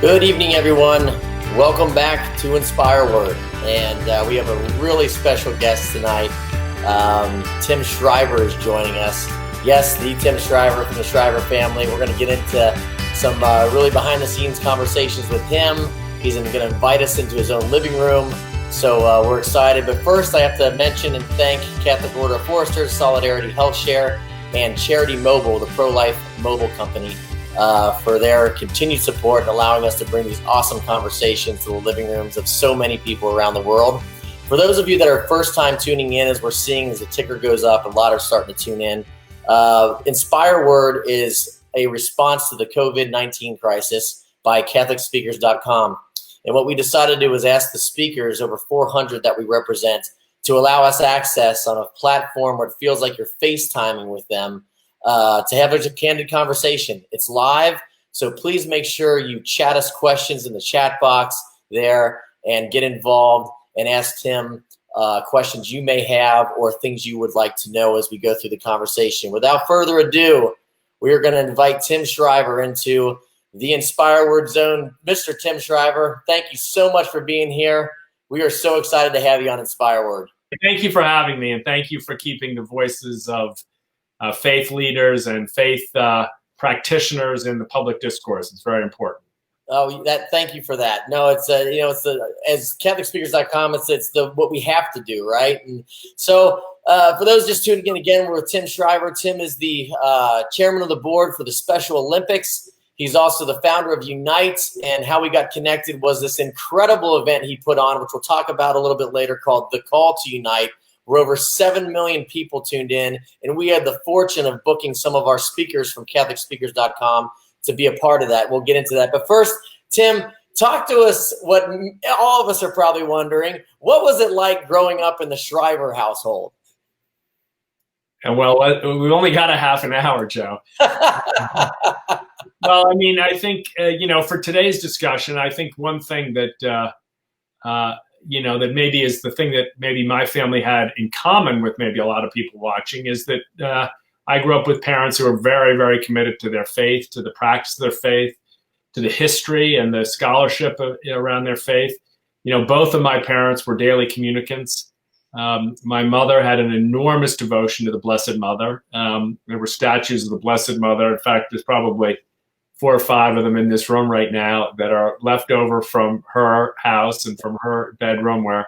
Good evening, everyone. Welcome back to Inspire Word. And we have a really special guest tonight. Tim Shriver is joining us. Yes, the Tim Shriver from the Shriver family. We're going to get into some really behind-the-scenes conversations with him. He's going to invite us into his own living room. So we're excited. But first, I have to mention and thank Catholic Order of Foresters, Solidarity Health Share, and Charity Mobile, the pro-life mobile company, for their continued support and allowing us to bring these awesome conversations to the living rooms of so many people around the world. For those of you that are first time tuning in, as we're seeing as the ticker goes up, a lot are starting to tune in. Inspire Word is a response to the COVID-19 crisis by CatholicSpeakers.com. And what we decided to do was ask the speakers, over 400 that we represent, to allow us access on a platform where it feels like you're FaceTiming with them, to have a candid conversation. It's live, so please make sure you chat us questions in the chat box there and get involved and ask Tim questions you may have or things you would like to know as we go through the conversation. Without further ado, we are going to invite Tim Shriver into the Inspire Word Zone. Mr. Tim Shriver, thank you so much for being here. We are so excited to have you on Inspire Word. Thank you for having me, and thank you for keeping the voices of faith leaders and faith practitioners in the public discourse. It's very important. Oh, thank you for that. No, it's as CatholicSpeakers.com, it's what we have to do, right? And so for those just tuning in again, we're with Tim Shriver. Tim is the chairman of the board for the Special Olympics. He's also the founder of Unite, and how we got connected was this incredible event he put on, which we'll talk about a little bit later, called The Call to Unite, where over 7 million people tuned in, and we had the fortune of booking some of our speakers from CatholicSpeakers.com to be a part of that. We'll get into that. But first, Tim, talk to us what all of us are probably wondering. What was it like growing up in the Shriver household? And well, we've only got a half an hour, Joe. Well, I mean, I think, for today's discussion, I think one thing that, that maybe is the thing that maybe my family had in common with maybe a lot of people watching is that I grew up with parents who were very, very committed to their faith, to the practice of their faith, to the history and the scholarship around their faith. Both of my parents were daily communicants. My mother had an enormous devotion to the Blessed Mother. There were statues of the Blessed Mother. In fact, there's probably 4 or 5 of them in this room right now that are left over from her house and from her bedroom, where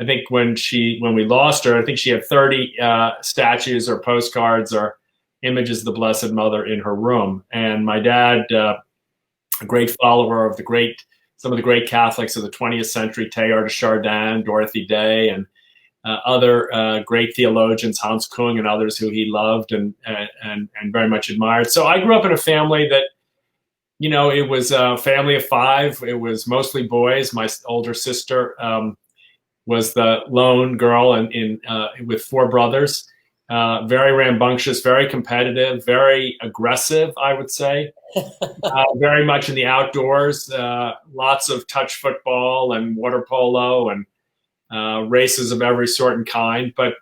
I think when we lost her, I think she had 30 statues or postcards or images of the Blessed Mother in her room. And my dad, a great follower of some of the great Catholics of the 20th century, Teilhard de Chardin, Dorothy Day, and other great theologians, Hans Kung and others who he loved and very much admired. So I grew up in a family that, it was a family of 5. It was mostly boys. My older sister was the lone girl with 4 brothers. Very rambunctious, very competitive, very aggressive, I would say. Very much in the outdoors. Lots of touch football and water polo and races of every sort and kind. But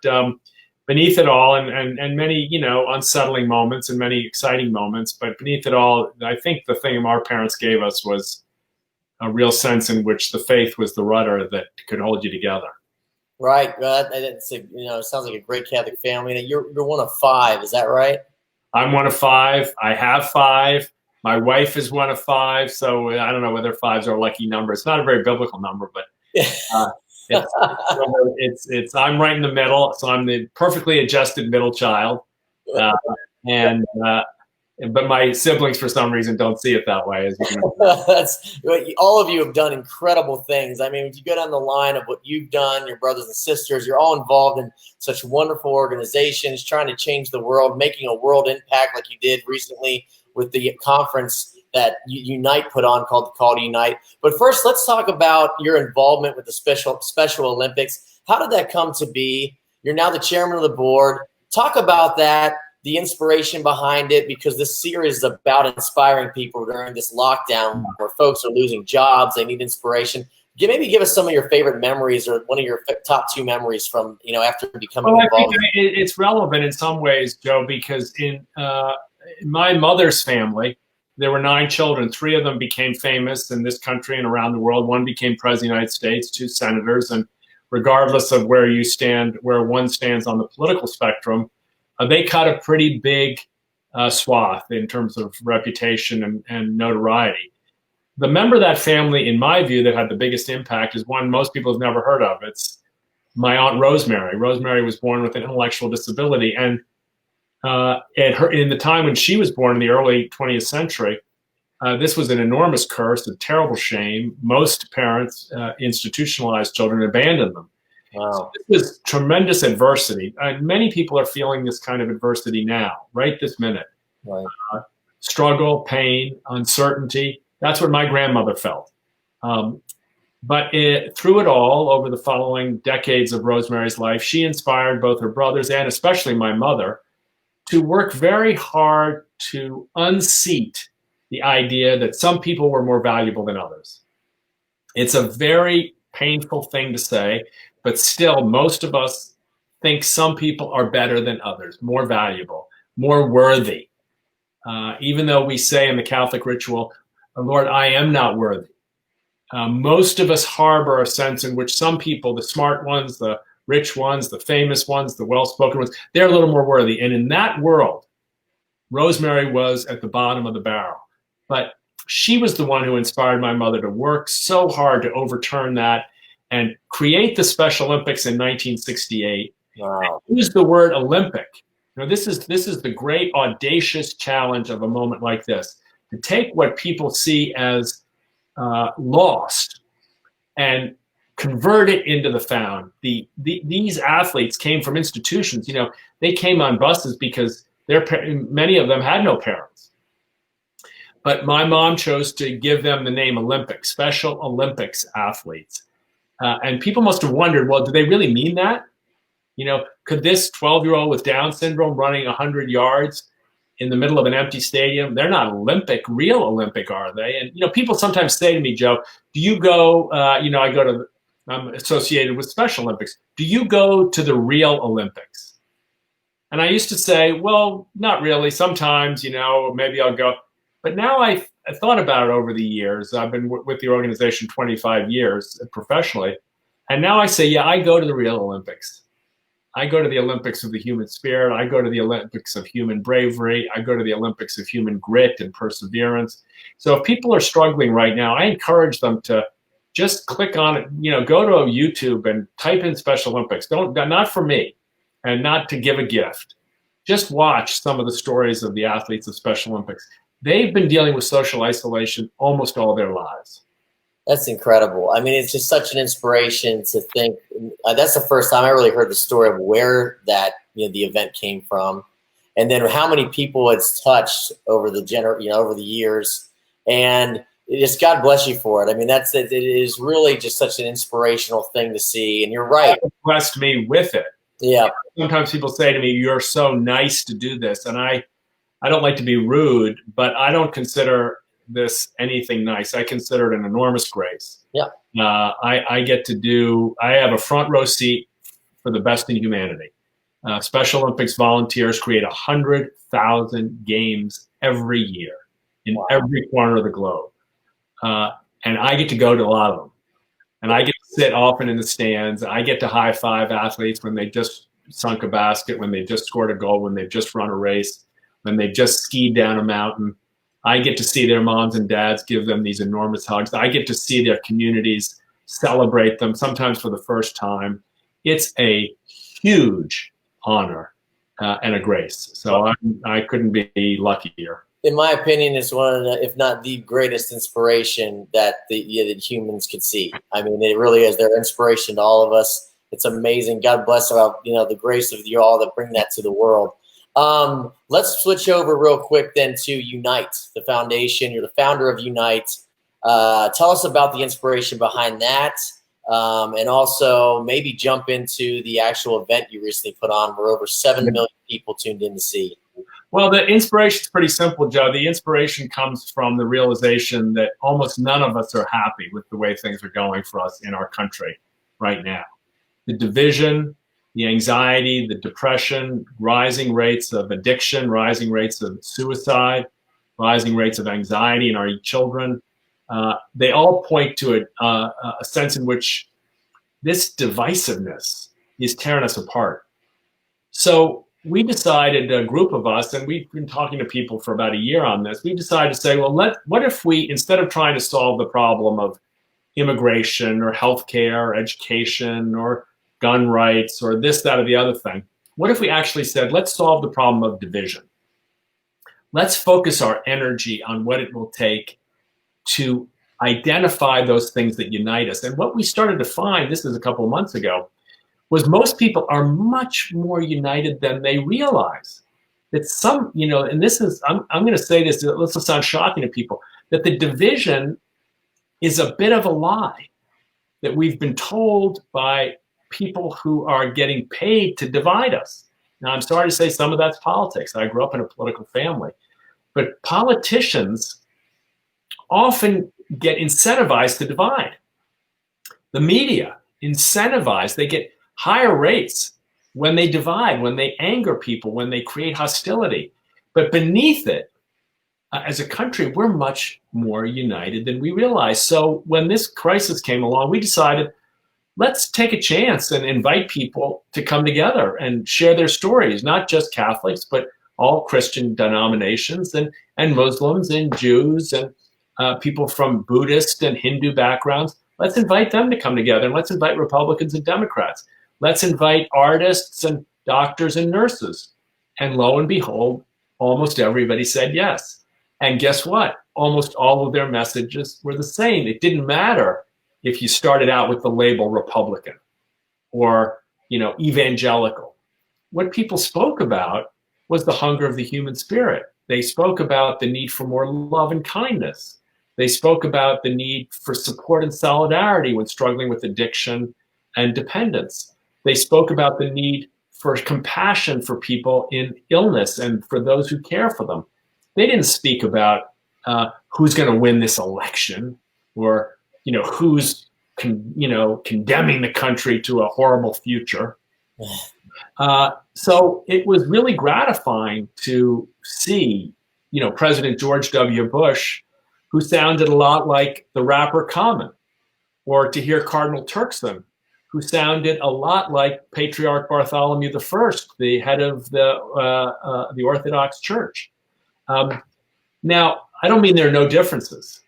beneath it all, and many, unsettling moments and many exciting moments, but beneath it all, I think the thing our parents gave us was a real sense in which the faith was the rudder that could hold you together. Right. It sounds like a great Catholic family. You're one of 5, is that right? I'm one of 5. I have 5. My wife is one of 5. So I don't know whether 5s are a lucky number. It's not a very biblical number, but it's I'm right in the middle, so I'm the perfectly adjusted middle child, but my siblings for some reason don't see it that way. As you know. All of you have done incredible things. I mean, if you go down the line of what you've done, your brothers and sisters, you're all involved in such wonderful organizations, trying to change the world, making a world impact like you did recently with the conference that Unite put on called The Call to Unite. But first, let's talk about your involvement with the Special Olympics. How did that come to be? You're now the chairman of the board. Talk about that, the inspiration behind it, because this series is about inspiring people during this lockdown where folks are losing jobs. They need inspiration. Maybe give us some of your favorite memories or one of your top 2 memories from, after becoming involved. I think it's relevant in some ways, Joe, because in my mother's family, there were 9 children. 3 of them became famous in this country and around the world. 1 became president of the United States, 2 senators. And regardless of where you stand, where one stands on the political spectrum, they cut a pretty big swath in terms of reputation and notoriety. The member of that family, in my view, that had the biggest impact is one most people have never heard of. It's my Aunt Rosemary. Rosemary was born with an intellectual disability. And in the time when she was born in the early 20th century, this was an enormous curse, a terrible shame. Most parents institutionalized children and abandoned them. Wow. So this was tremendous adversity. Many people are feeling this kind of adversity now, right this minute. Right. Struggle, pain, uncertainty. That's what my grandmother felt. But through it all, over the following decades of Rosemary's life, she inspired both her brothers and especially my mother to work very hard to unseat the idea that some people were more valuable than others. It's a very painful thing to say, but still most of us think some people are better than others, more valuable, more worthy. Even though we say in the Catholic ritual, Lord, I am not worthy. Most of us harbor a sense in which some people, the smart ones, the rich ones, the famous ones, the well-spoken ones, they're a little more worthy. And in that world, Rosemary was at the bottom of the barrel. But she was the one who inspired my mother to work so hard to overturn that and create the Special Olympics in 1968. Wow. Use the word Olympic. You know, this is the great audacious challenge of a moment like this, to take what people see as lost and convert it into the found. These athletes came from institutions. You know, they came on buses because many of them had no parents. But my mom chose to give them the name Olympics, Special Olympics athletes. And people must have wondered, well, do they really mean that? You know, could this 12-year-old with Down syndrome running 100 yards in the middle of an empty stadium, they're not real Olympic, are they? And, you know, people sometimes say to me, Joe, do you go, I'm associated with Special Olympics. Do you go to the real Olympics? And I used to say, well, not really. Sometimes, you know, maybe I'll go. But now I thought about it over the years. I've been with the organization 25 years professionally. And now I say, yeah, I go to the real Olympics. I go to the Olympics of the human spirit. I go to the Olympics of human bravery. I go to the Olympics of human grit and perseverance. So if people are struggling right now, I encourage them to just click on it, you know, go to YouTube and type in Special Olympics. Not for me and not to give a gift. Just watch some of the stories of the athletes of Special Olympics. They've been dealing with social isolation almost all their lives. That's incredible. I mean, it's just such an inspiration to think. That's the first time I really heard the story of where that, you know, the event came from, and then how many people it's touched over the over the years. And just God bless you for it. I mean, it is really just such an inspirational thing to see. And you're right. God blessed me with it. Yeah. Sometimes people say to me, "You're so nice to do this," and I don't like to be rude, but I don't consider this anything nice. I consider it an enormous grace. Yeah. I have a front row seat for the best in humanity. Special Olympics volunteers create 100,000 games every year in every corner of the globe. And I get to go to a lot of them. And I get to sit often in the stands. I get to high five athletes when they just sunk a basket, when they just scored a goal, when they've just run a race, when they've just skied down a mountain. I get to see their moms and dads give them these enormous hugs. I get to see their communities celebrate them, sometimes for the first time. It's a huge honor and a grace. So I couldn't be luckier. In my opinion, it's one of the, if not the greatest inspiration that that humans could see. I mean, it really is. They're inspiration to all of us. It's amazing. God bless about the grace of you all that bring that to the world. Let's switch over real quick then to Unite, the foundation. You're the founder of Unite. Tell us about the inspiration behind that, and also maybe jump into the actual event you recently put on where over 7 million people tuned in to see. Well, the inspiration is pretty simple, Joe. The inspiration comes from the realization that almost none of us are happy with the way things are going for us in our country right now. The division, the anxiety, the depression, rising rates of addiction, rising rates of suicide, rising rates of anxiety in our children. They all point to a sense in which this divisiveness is tearing us apart. So we decided, a group of us, and we've been talking to people for about a year on this, we decided to say, well, what if we, instead of trying to solve the problem of immigration or healthcare or education or gun rights or this, that, or the other thing, what if we actually said, let's solve the problem of division? Let's focus our energy on what it will take to identify those things that unite us. And what we started to find, this is a couple of months ago, was most people are much more united than they realize. That some, and this is, I'm going to say this, this will sound shocking to people, that the division is a bit of a lie that we've been told by people who are getting paid to divide us. Now, I'm sorry to say some of that's politics. I grew up in a political family. But politicians often get incentivized to divide. The media incentivized, they get higher rates when they divide, when they anger people, when they create hostility. But beneath it, as a country, we're much more united than we realize. So when this crisis came along, we decided, let's take a chance and invite people to come together and share their stories, not just Catholics, but all Christian denominations and Muslims and Jews and people from Buddhist and Hindu backgrounds. Let's invite them to come together, and let's invite Republicans and Democrats. Let's invite artists and doctors and nurses. And lo and behold, almost everybody said yes. And guess what? Almost all of their messages were the same. It didn't matter if you started out with the label Republican or, evangelical. What people spoke about was the hunger of the human spirit. They spoke about the need for more love and kindness. They spoke about the need for support and solidarity when struggling with addiction and dependence. They spoke about the need for compassion for people in illness and for those who care for them. They didn't speak about who's going to win this election or who's condemning the country to a horrible future. So it was really gratifying to see, President George W. Bush, who sounded a lot like the rapper Common, or to hear Cardinal Turkson, who sounded a lot like Patriarch Bartholomew I, the head of the Orthodox Church. Now, I don't mean there are no differences,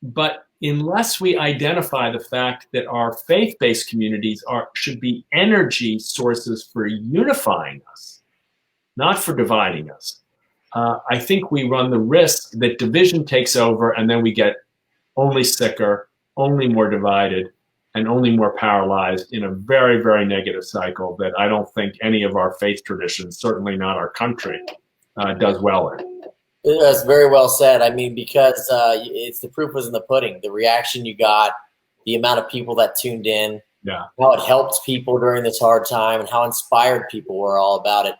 but unless we identify the fact that our faith-based communities should be energy sources for unifying us, not for dividing us, I think we run the risk that division takes over and then we get only sicker, only more divided, and only more paralyzed in a very, very negative cycle that I don't think any of our faith traditions, certainly not our country, does well in. That's very well said. I mean, because it's the proof was in the pudding. The reaction you got, the amount of people that tuned in, how it helped people during this hard time, and how inspired people were all about it.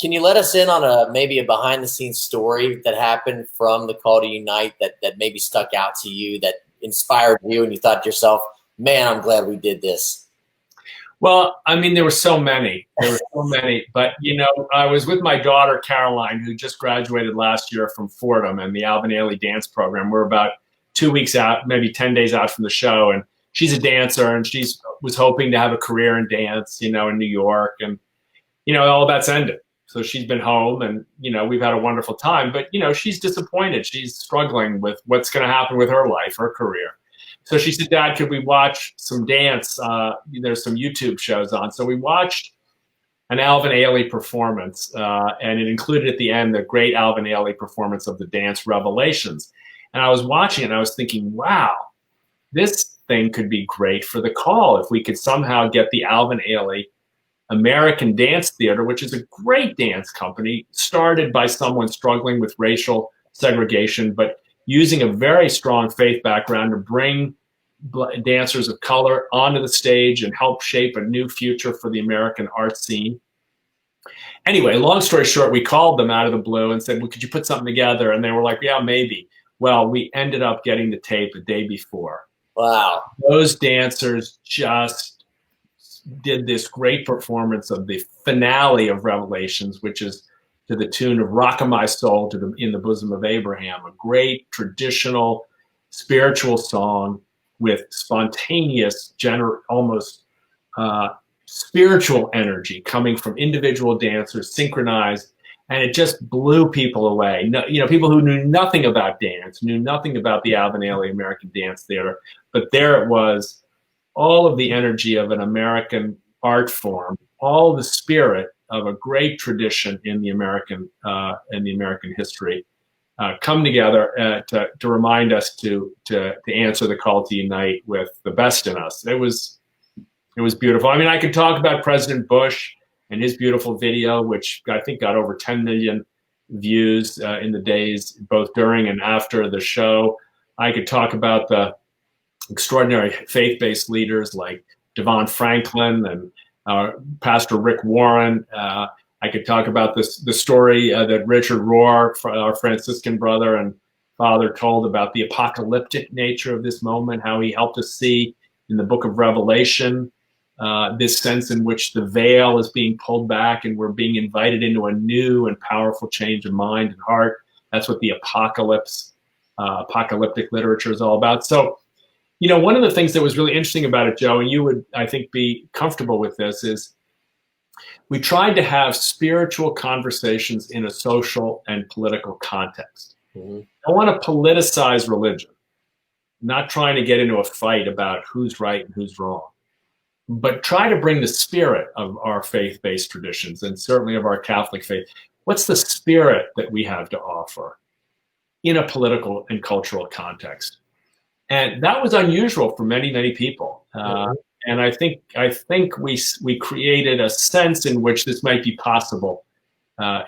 Can you let us in on maybe a behind-the-scenes story that happened from the Call to Unite that maybe stuck out to you, that inspired you, and you thought to yourself, man, I'm glad we did this? Well, I mean, there were so many. But, I was with my daughter, Caroline, who just graduated last year from Fordham and the Alvin Ailey dance program. We're about 2 weeks out, maybe 10 days out from the show. And she's a dancer, and she was hoping to have a career in dance, in New York. And, all that's ended. So she's been home, and, we've had a wonderful time. But, she's disappointed. She's struggling with what's going to happen with her life, her career. So she said, Dad, could we watch some dance? There's some YouTube shows on. So we watched an Alvin Ailey performance, and it included at the end the great Alvin Ailey performance of the dance Revelations. And I was watching it, and I was thinking, wow, this thing could be great for the Call if we could somehow get the Alvin Ailey American Dance Theater, which is a great dance company, started by someone struggling with racial segregation, but using a very strong faith background to bring dancers of color onto the stage and help shape a new future for the American art scene. Anyway, long story short, we called them out of the blue and said, well, could you put something together? And they were like, yeah, maybe. Well, we ended up getting the tape a day before. Wow. Those dancers just did this great performance of the finale of Revelations, which is to the tune of Rock of My Soul in the Bosom of Abraham, a great traditional spiritual song with spontaneous, almost spiritual energy coming from individual dancers, synchronized, and it just blew people away. No, people who knew nothing about dance, knew nothing about the Alvin Ailey American Dance Theater, but there it was, all of the energy of an American art form, all the spirit of a great tradition in the American history, come together to remind us to answer the call to unite with the best in us. It was beautiful. I mean, I could talk about President Bush and his beautiful video, which I think got over 10 million views in the days both during and after the show. I could talk about the extraordinary faith-based leaders like Devon Franklin and Pastor Rick Warren. I could talk about the story that Richard Rohr, our Franciscan brother and father, told about the apocalyptic nature of this moment, how he helped us see in the book of Revelation this sense in which the veil is being pulled back and we're being invited into a new and powerful change of mind and heart. That's what the apocalyptic literature is all about. So, one of the things that was really interesting about it, Joe, and you would, I think, be comfortable with this, is we tried to have spiritual conversations in a social and political context. Mm-hmm. I want to politicize religion, not trying to get into a fight about who's right and who's wrong, but try to bring the spirit of our faith-based traditions, and certainly of our Catholic faith. What's the spirit that we have to offer in a political and cultural context? And that was unusual for many, many people. And I think we created a sense in which this might be possible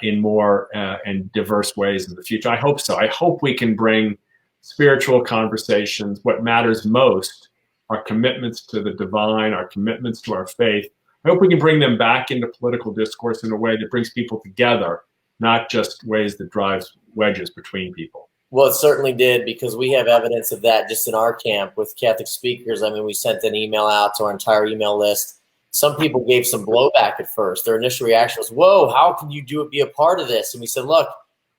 in more and diverse ways in the future. I hope so. I hope we can bring spiritual conversations. What matters most, our commitments to the divine, our commitments to our faith. I hope we can bring them back into political discourse in a way that brings people together, not just ways that drives wedges between people. Well, it certainly did, because we have evidence of that just in our camp with Catholic speakers. I mean, we sent an email out to our entire email list. Some people gave some blowback at first. Their initial reaction was, whoa, how can you be a part of this? And we said, look,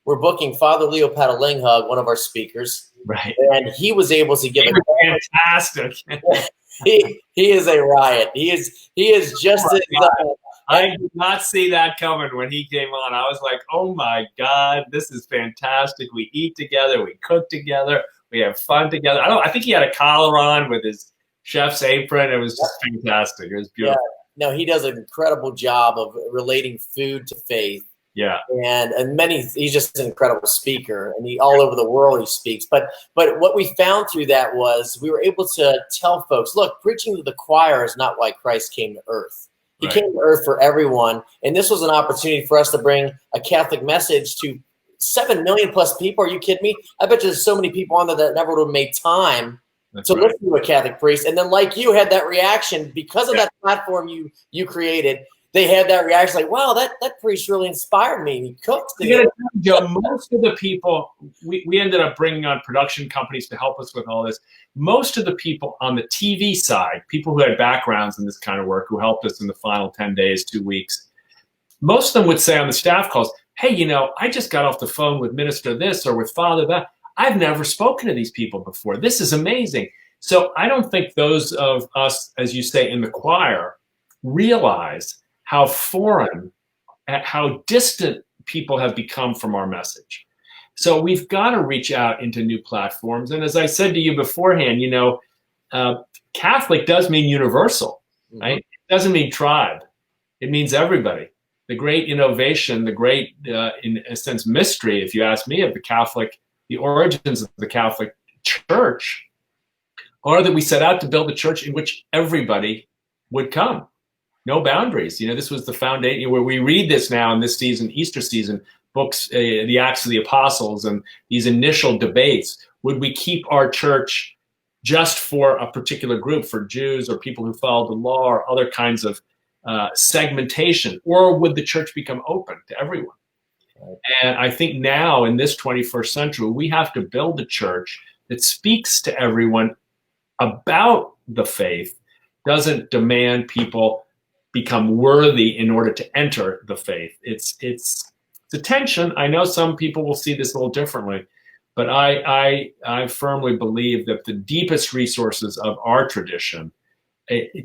we're booking Father Leo Patalinghug, one of our speakers. Right. And he was able to give it. Fantastic. he is a riot. He is just as I did not see that coming when he came on. I was like, oh my God, this is fantastic. We eat together, we cook together, we have fun together. I think he had a collar on with his chef's apron. It was just fantastic. It was beautiful. Yeah. No, he does an incredible job of relating food to faith. Yeah. And he's just an incredible speaker, and all over the world he speaks. But what we found through that was we were able to tell folks, look, preaching to the choir is not why Christ came to earth. He came to earth for everyone. And this was an opportunity for us to bring a Catholic message to 7 million plus people. Are you kidding me? I bet you there's so many people on there that never would have made time to listen to a Catholic priest. And then, like you, had that reaction because of that platform you created. They had that reaction like, wow, that priest really inspired me. He cooked. Most of the people, we ended up bringing on production companies to help us with all this. Most of the people on the TV side, people who had backgrounds in this kind of work, who helped us in the final 10 days, 2 weeks, most of them would say on the staff calls, hey, I just got off the phone with Minister this or with Father that. I've never spoken to these people before. This is amazing. So I don't think those of us, as you say, in the choir, realize how foreign, how distant people have become from our message. So we've got to reach out into new platforms. And as I said to you beforehand, Catholic does mean universal, right? It doesn't mean tribe. It means everybody. The great innovation, the great, in a sense, mystery, if you ask me, of the origins of the Catholic Church, are that we set out to build a church in which everybody would come. No boundaries. This was the foundation where we read this now in this season, Easter season, books, the Acts of the Apostles, and these initial debates. Would we keep our church just for a particular group, for Jews or people who followed the law or other kinds of segmentation? Or would the church become open to everyone? Right. And I think now in this 21st century, we have to build a church that speaks to everyone about the faith, doesn't demand people become worthy in order to enter the faith. It's It's a tension. I know some people will see this a little differently, but I firmly believe that the deepest resources of our tradition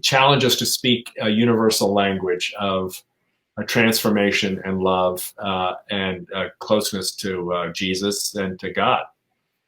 challenge us to speak a universal language of transformation and love and closeness to Jesus and to God.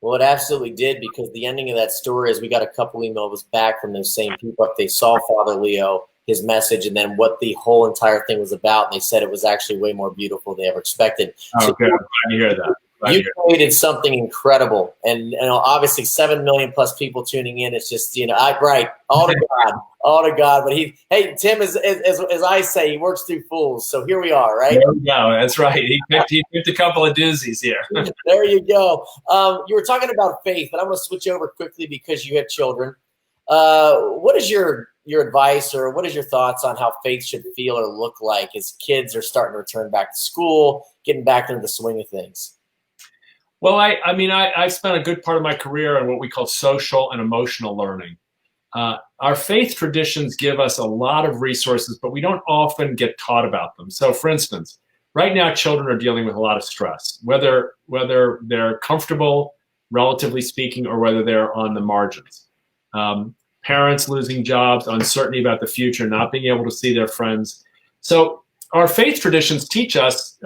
Well, it absolutely did, because the ending of that story is we got a couple emails back from those same people. They saw Father Leo, his message, and then what the whole entire thing was about. And they said it was actually way more beautiful than they ever expected. Oh, So good. I'm glad to hear that. you created something incredible, and obviously 7 million plus people tuning in. It's just, right, all to God, all to God. But hey, Tim, as I say, he works through fools. So here we are, right? There we go. That's right. He picked a couple of doozies here. There you go. You were talking about faith, but I'm going to switch over quickly because you have children. What is your advice, or what is your thoughts on how faith should feel or look like as kids are starting to return back to school, getting back into the swing of things? Well, I spent a good part of my career on what we call social and emotional learning. Our faith traditions give us a lot of resources, but we don't often get taught about them. So, for instance, right now, children are dealing with a lot of stress, whether they're comfortable, relatively speaking, or whether they're on the margins. Parents losing jobs, uncertainty about the future, not being able to see their friends. So our faith traditions teach us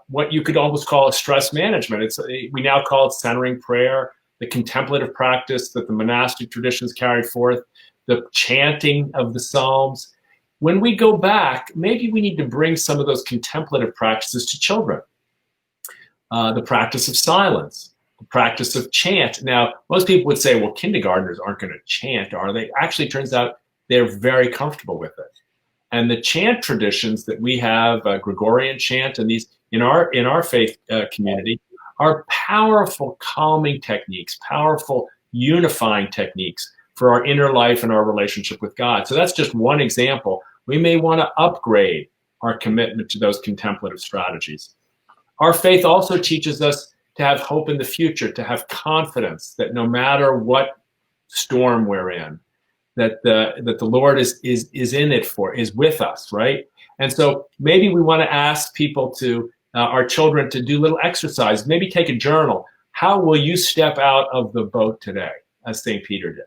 what you could almost call a stress management. We now call it centering prayer, the contemplative practice that the monastic traditions carried forth, the chanting of the Psalms. When we go back, maybe we need to bring some of those contemplative practices to children. The practice of silence, the practice of chant. Now, most people would say, well, kindergartners aren't going to chant, are they? Actually, it turns out they're very comfortable with it. And the chant traditions that we have, Gregorian chant, and these in our faith community, are powerful calming techniques, powerful unifying techniques for our inner life and our relationship with God. So that's just one example. We may want to upgrade our commitment to those contemplative strategies. Our faith also teaches us to have hope in the future, to have confidence that no matter what storm we're in, that the Lord is in it is with us, right? And so maybe we want to ask people our children to do little exercise, maybe take a journal. How will you step out of the boat today, as St. Peter did?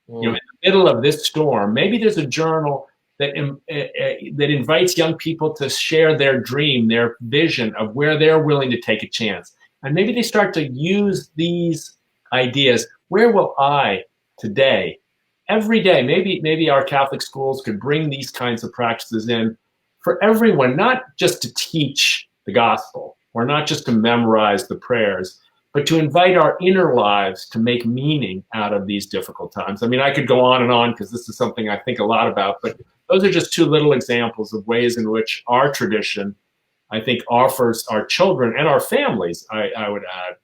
In the middle of this storm, maybe there's a journal that invites young people to share their dream, their vision of where they're willing to take a chance. And maybe they start to use these ideas. Where will I today, every day, maybe our Catholic schools could bring these kinds of practices in for everyone, not just to teach the gospel or not just to memorize the prayers, but to invite our inner lives to make meaning out of these difficult times. I mean, I could go on because this is something I think a lot about, but those are just two little examples of ways in which our tradition, I think, offers our children and our families, I would add,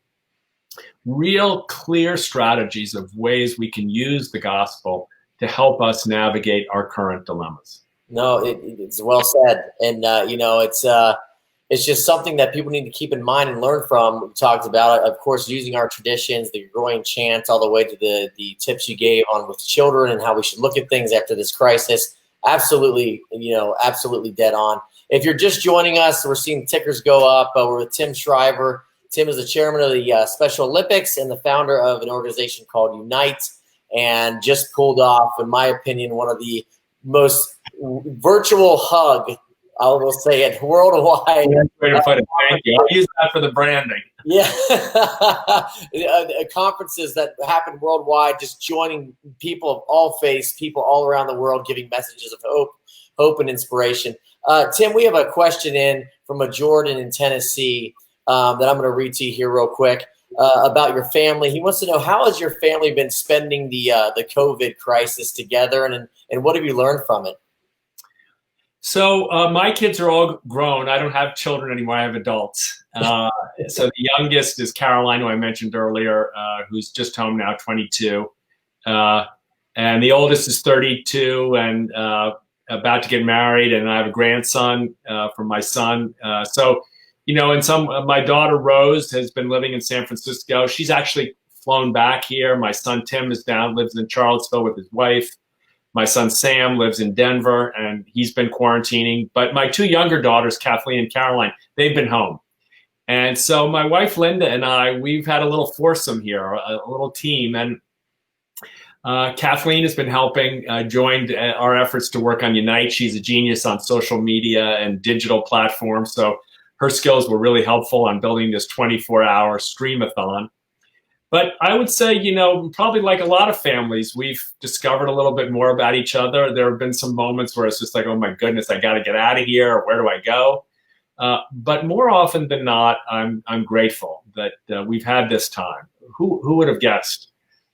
real clear strategies of ways we can use the gospel to help us navigate our current dilemmas. No, it's well said. And, it's just something that people need to keep in mind and learn from. We talked about it, of course, using our traditions, the Gregorian chants, all the way to the tips you gave on with children and how we should look at things after this crisis. Absolutely, absolutely dead on. If you're just joining us, we're seeing tickers go up. We're with Tim Shriver. Tim is the chairman of the Special Olympics and the founder of an organization called Unite, and just pulled off, in my opinion, one of the most virtual hug, I will say it, worldwide. Way to put it. Thank you. I'll use that for the branding. Yeah. Conferences that happen worldwide, just joining people of all faiths, people all around the world, giving messages of hope and inspiration. Tim, we have a question in from a Jordan in Tennessee that I'm going to read to you here real quick about your family. He wants to know, how has your family been spending the COVID crisis together, and what have you learned from it? So my kids are all grown. I don't have children anymore. I have adults. So the youngest is Caroline, who I mentioned earlier, who's just home now, 22. And the oldest is 32 and about to get married. And I have a grandson from my son. My daughter Rose has been living in San Francisco. She's actually flown back here. My son Tim lives in Charlottesville with his wife. My son Sam lives in Denver, and he's been quarantining. But my two younger daughters, Kathleen and Caroline, they've been home. And so my wife, Linda, and I, we've had a little foursome here, a little team. And Kathleen has been helping, joined our efforts to work on Unite. She's a genius on social media and digital platforms. So her skills were really helpful on building this 24-hour streamathon. But I would say, probably like a lot of families, we've discovered a little bit more about each other. There have been some moments where it's just like, oh my goodness, I got to get out of here. Where do I go? But more often than not, I'm grateful that we've had this time. Who would have guessed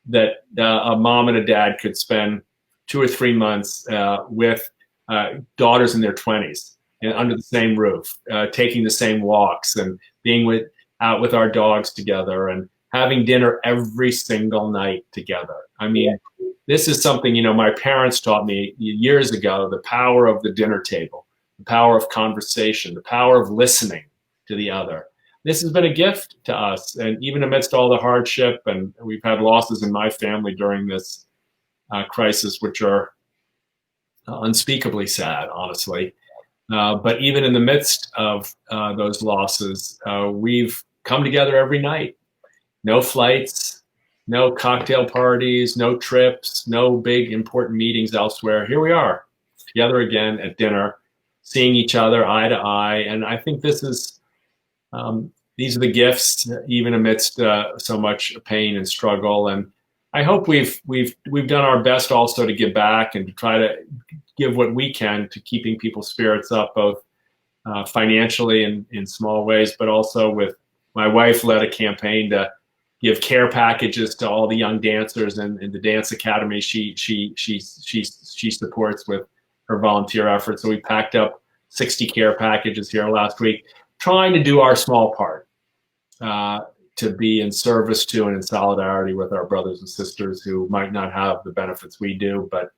that a mom and a dad could spend 2 or 3 months with daughters in their 20s under the same roof, taking the same walks and being out with our dogs together and having dinner every single night together. I mean, this is something, my parents taught me years ago, the power of the dinner table, the power of conversation, the power of listening to the other. This has been a gift to us. And even amidst all the hardship, and we've had losses in my family during this crisis, which are unspeakably sad, honestly. But even in the midst of those losses, we've come together every night. No flights, no cocktail parties, no trips, no big important meetings elsewhere. Here we are, together again at dinner, seeing each other eye to eye. And I think this is, these are the gifts, even amidst so much pain and struggle. And I hope we've done our best also to give back and to try to give what we can to keeping people's spirits up, both financially and in small ways, but also with my wife led a campaign to give care packages to all the young dancers in the dance academy she supports with her volunteer efforts. So we packed up 60 care packages here last week, trying to do our small part to be in service to and in solidarity with our brothers and sisters who might not have the benefits we do, but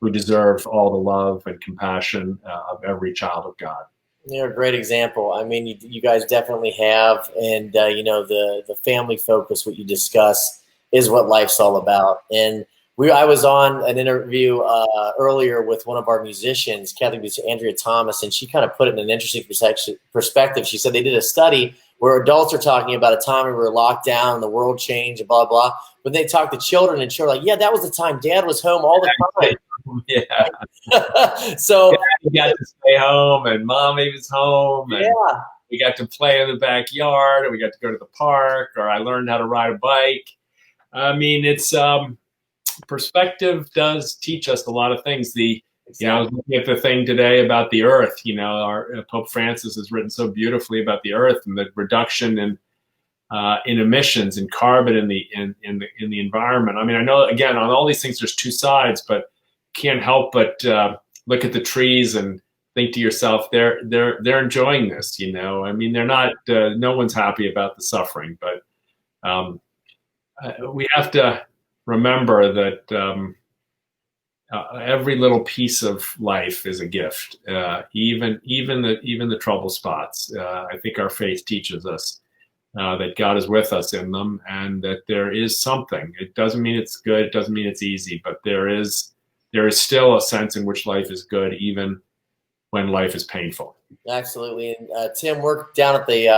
who deserve all the love and compassion of every child of God. You're a great example. I mean, you guys definitely have, and the family focus, what you discuss, is what life's all about. And I was on an interview earlier with one of our musicians, Catholic musician Andrea Thomas, and she kind of put it in an interesting perspective. She said they did a study where adults are talking about a time we were locked down and the world changed and blah blah. But they talk to children, and children are like, yeah, that was the time Dad was home all the time. Yeah. So we got to stay home, and Mommy was home, and we got to play in the backyard, and we got to go to the park, or I learned how to ride a bike. I mean, it's perspective does teach us a lot of things. I was looking at the thing today about the earth. Our Pope Francis has written so beautifully about the earth and the reduction in emissions and carbon in the environment. I mean, I know again on all these things there's two sides, but can't help but look at the trees and think to yourself, they're enjoying this. I mean, they're not. No one's happy about the suffering, but we have to remember that every little piece of life is a gift, even the trouble spots. I think our faith teaches us that God is with us in them, and that there is something. It doesn't mean it's good. It doesn't mean it's easy, but there is still a sense in which life is good, even when life is painful. Absolutely. And Tim, we're down at the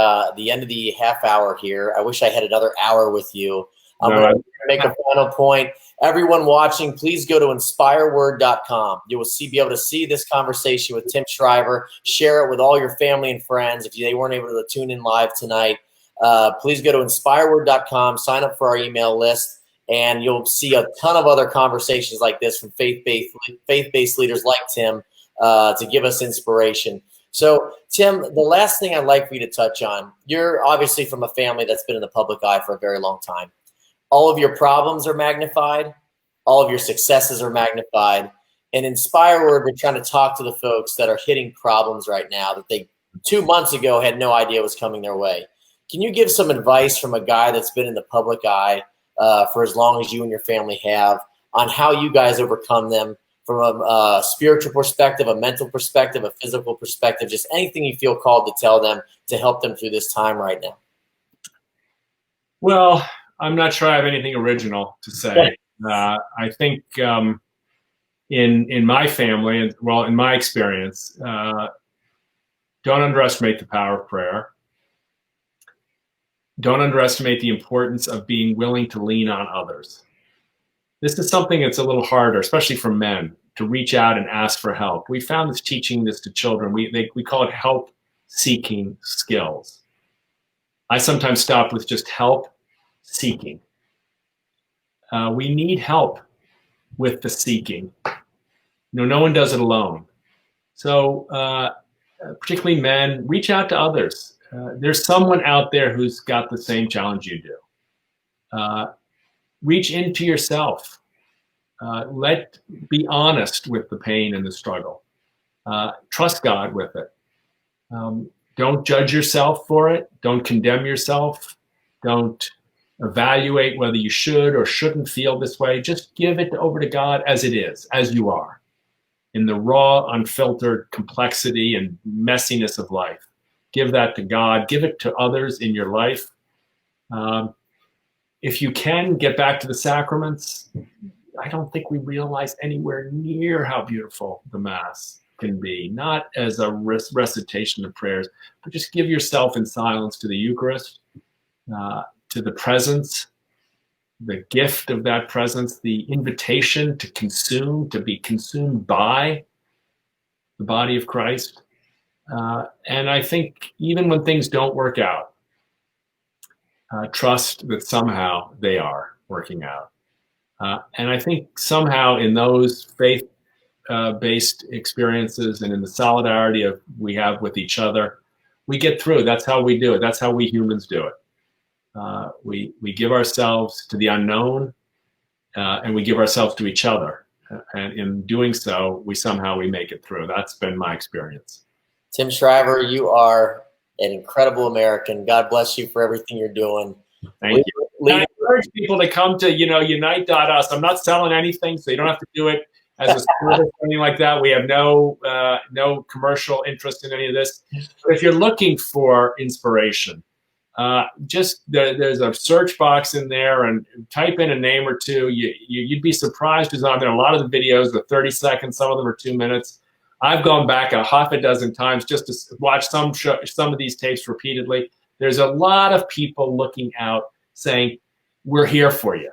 end of the half hour here. I wish I had another hour with you. I'm going to make a final point. Everyone watching, please go to inspireword.com. You will be able to see this conversation with Tim Shriver. Share it with all your family and friends. If they weren't able to tune in live tonight, please go to inspireword.com, sign up for our email list, and you'll see a ton of other conversations like this from faith-based leaders like Tim to give us inspiration. So, Tim, the last thing I'd like for you to touch on, you're obviously from a family that's been in the public eye for a very long time. All of your problems are magnified. All of your successes are magnified. And Inspire Word, we're trying to talk to the folks that are hitting problems right now that they 2 months ago had no idea was coming their way. Can you give some advice from a guy that's been in the public eye for as long as you and your family have on how you guys overcome them from a spiritual perspective, a mental perspective, a physical perspective, just anything you feel called to tell them to help them through this time right now? Well, I'm not sure I have anything original to say. I think in my family, and well, in my experience, don't underestimate the power of prayer. Don't underestimate the importance of being willing to lean on others. This is something that's a little harder, especially for men, to reach out and ask for help. We found this teaching this to children. We call it help-seeking skills. I sometimes stop with just help-seeking. We need help with the seeking. No one does it alone. So particularly men, reach out to others. There's someone out there who's got the same challenge you do. Reach into yourself. Be honest with the pain and the struggle. Trust God with it. Don't judge yourself for it. Don't condemn yourself. Don't evaluate whether you should or shouldn't feel this way. Just give it over to God as it is, as you are, in the raw, unfiltered complexity and messiness of life. Give that to God. Give it to others in your life. If you can, get back to the sacraments. I don't think we realize anywhere near how beautiful the Mass can be, not as a recitation of prayers, but just give yourself in silence to the Eucharist, to the presence, the gift of that presence, the invitation to consume, to be consumed by the body of Christ. And I think even when things don't work out, trust that somehow they are working out. And I think somehow in those faith-based experiences and in the solidarity we have with each other, we get through. That's how we do it. That's how we humans do it. We give ourselves to the unknown, and we give ourselves to each other. And in doing so, we make it through. That's been my experience. Tim Shriver, you are an incredible American. God bless you for everything you're doing. Thank you. I encourage people to come to, unite.us. I'm not selling anything, so you don't have to do it as a service or anything like that. We have no commercial interest in any of this. But if you're looking for inspiration, there's a search box in there and type in a name or two. You'd be surprised who's on there. A lot of the videos are 30 seconds. Some of them are 2 minutes. I've gone back a half a dozen times just to watch some of these tapes repeatedly. There's a lot of people looking out saying, we're here for you.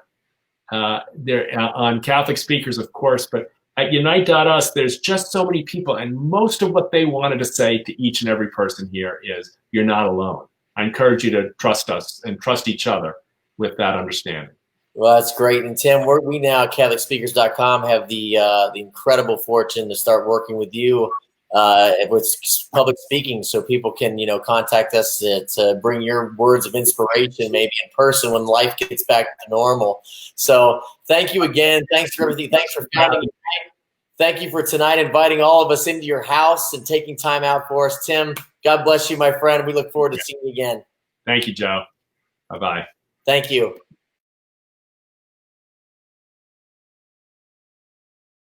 They're on Catholic speakers, of course, but at Unite.us, there's just so many people. And most of what they wanted to say to each and every person here is, you're not alone. I encourage you to trust us and trust each other with that understanding. Well, that's great. And Tim, we now at CatholicSpeakers.com have the incredible fortune to start working with you with public speaking, so people can contact us to bring your words of inspiration maybe in person when life gets back to normal. So thank you again. Thanks for everything. Thanks for coming. Thank you for tonight, inviting all of us into your house and taking time out for us. Tim, God bless you, my friend. We look forward to seeing you again. Thank you, Joe. Bye-bye. Thank you.